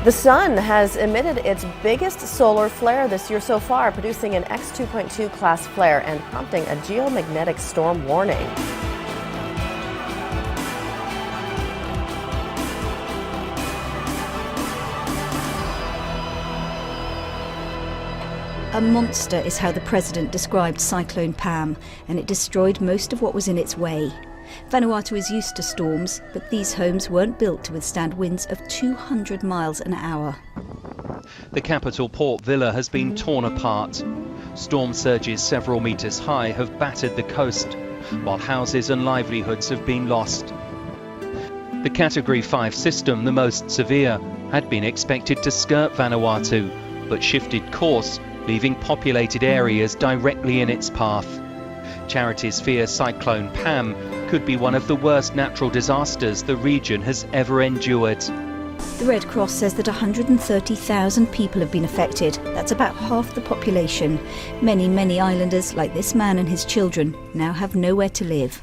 The sun has emitted its biggest solar flare this year so far, producing an X2.2 class flare and prompting a geomagnetic storm warning. A monster is how the president described Cyclone Pam, and it destroyed most of what was in its way. Vanuatu is used to storms, but these homes weren't built to withstand winds of 200 miles an hour. The capital Port Vila has been torn apart. Storm surges several metres high have battered the coast, while houses and livelihoods have been lost. The Category 5 system, the most severe, had been expected to skirt Vanuatu, but shifted course, leaving populated areas directly in its path. Charities fear Cyclone Pam could be one of the worst natural disasters the region has ever endured. The Red Cross says that 130,000 people have been affected. That's about half the population. Many islanders, like this man and his children, now have nowhere to live.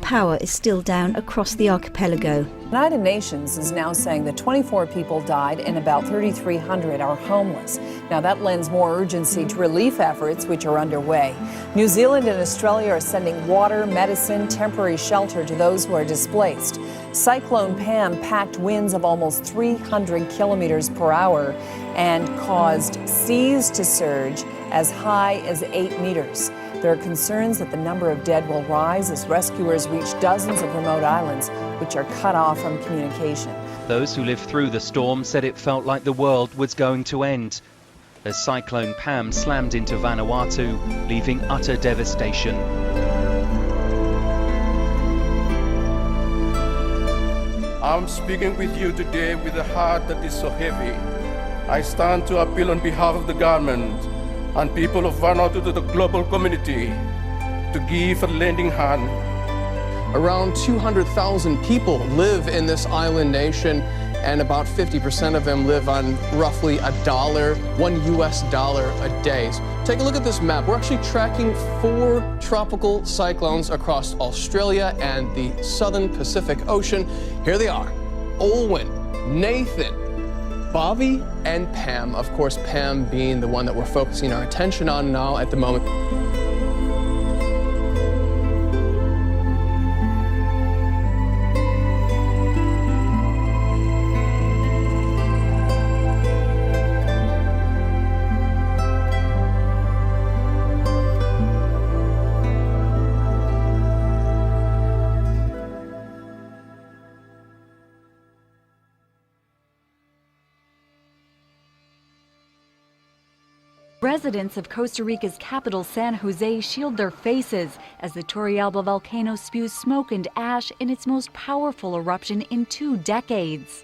Power is still down across the archipelago. The United Nations is now saying that 24 people died and about 3,300 are homeless. Now that lends more urgency to relief efforts which are underway. New Zealand and Australia are sending water, medicine, temporary shelter to those who are displaced. Cyclone Pam packed winds of almost 300 kilometers per hour and caused seas to surge as high as 8 meters. There are concerns that the number of dead will rise as rescuers reach dozens of remote islands which are cut off from communication. Those who lived through the storm said it felt like the world was going to end as Cyclone Pam slammed into Vanuatu, leaving utter devastation. I'm speaking with you today with a heart that is so heavy. I stand to appeal on behalf of the government and people of Vanuatu to the global community to give a lending hand. Around 200,000 people live in this island nation, and about 50% of them live on roughly $1 US a day. So take a look at this map. We're actually tracking 4 tropical cyclones across Australia and the southern Pacific Ocean. Here they are: Olwen, Nathan, Bobby, and Pam. Of course, Pam being the one that we're focusing our attention on now at the moment. Residents of Costa Rica's capital, San Jose, shield their faces as the Turrialba volcano spews smoke and ash in its most powerful eruption in 2 decades.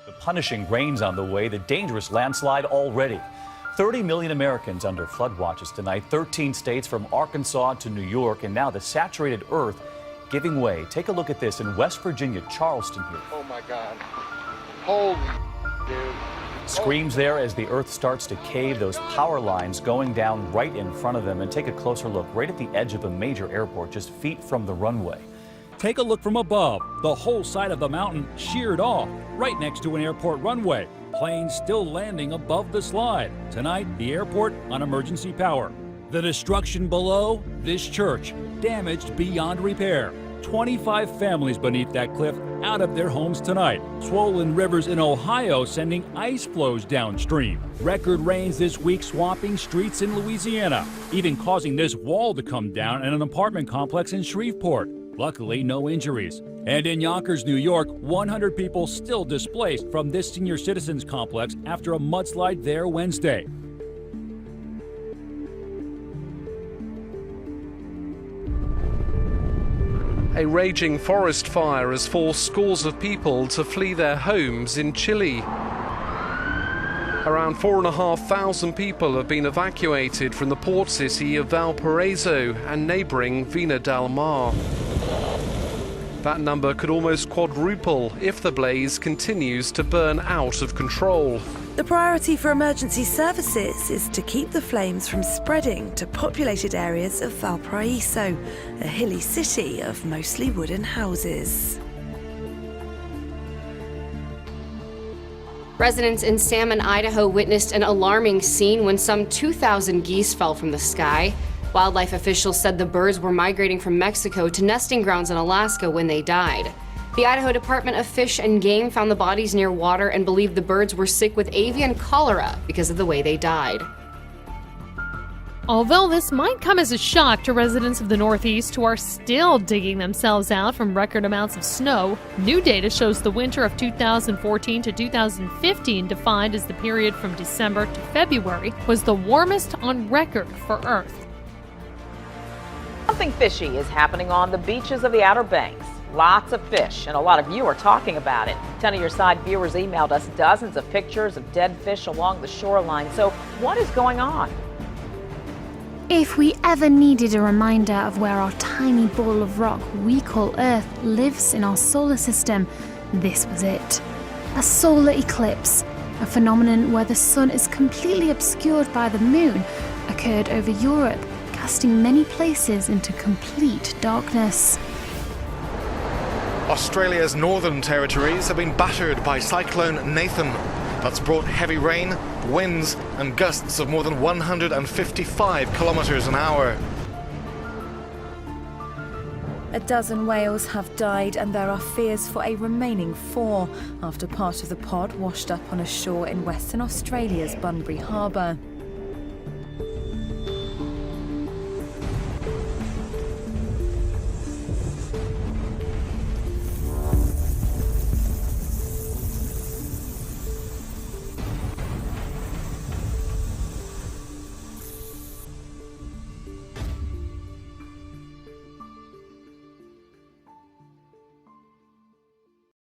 The punishing rain's on the way, the dangerous landslide already. 30 million Americans under flood watches tonight, 13 states from Arkansas to New York, and now the saturated earth giving way. Take a look at this in West Virginia, Charleston here. Oh my God. Holy dude. Screams there as the earth starts to cave, those power lines going down right in front of them. And take a closer look right at the edge of a major airport, just feet from the runway. Take a look from above. The whole side of the mountain sheared off, right next to an airport runway. Planes still landing above the slide. Tonight, the airport on emergency power. The destruction below, this church, damaged beyond repair. 25 families beneath that cliff out of their homes tonight. Swollen rivers in Ohio sending ice flows downstream. Record rains this week swamping streets in Louisiana, even causing this wall to come down in an apartment complex in Shreveport. Luckily, no injuries. And in Yonkers, New York, 100 people still displaced from this senior citizens complex after a mudslide there Wednesday. A raging forest fire has forced scores of people to flee their homes in Chile. Around 4,500 people have been evacuated from the port city of Valparaiso and neighboring Vina del Mar. That number could almost quadruple if the blaze continues to burn out of control. The priority for emergency services is to keep the flames from spreading to populated areas of Valparaiso, a hilly city of mostly wooden houses. Residents in Salmon, Idaho witnessed an alarming scene when some 2,000 geese fell from the sky. Wildlife officials said the birds were migrating from Mexico to nesting grounds in Alaska when they died. The Idaho Department of Fish and Game found the bodies near water and believed the birds were sick with avian cholera because of the way they died. Although this might come as a shock to residents of the Northeast who are still digging themselves out from record amounts of snow, new data shows the winter of 2014 to 2015, defined as the period from December to February, was the warmest on record for Earth. Something fishy is happening on the beaches of the Outer Banks. Lots of fish, and a lot of you are talking about it. 10 of your side viewers emailed us dozens of pictures of dead fish along the shoreline. So what is going on? If we ever needed a reminder of where our tiny ball of rock we call Earth lives in our solar system, this was it. A solar eclipse, a phenomenon where the sun is completely obscured by the moon, occurred over Europe, casting many places into complete darkness. Australia's northern territories have been battered by Cyclone Nathan. That's brought heavy rain, winds and gusts of more than 155 kilometres an hour. A dozen whales have died and there are fears for a remaining 4 after part of the pod washed up on a shore in Western Australia's Bunbury Harbour.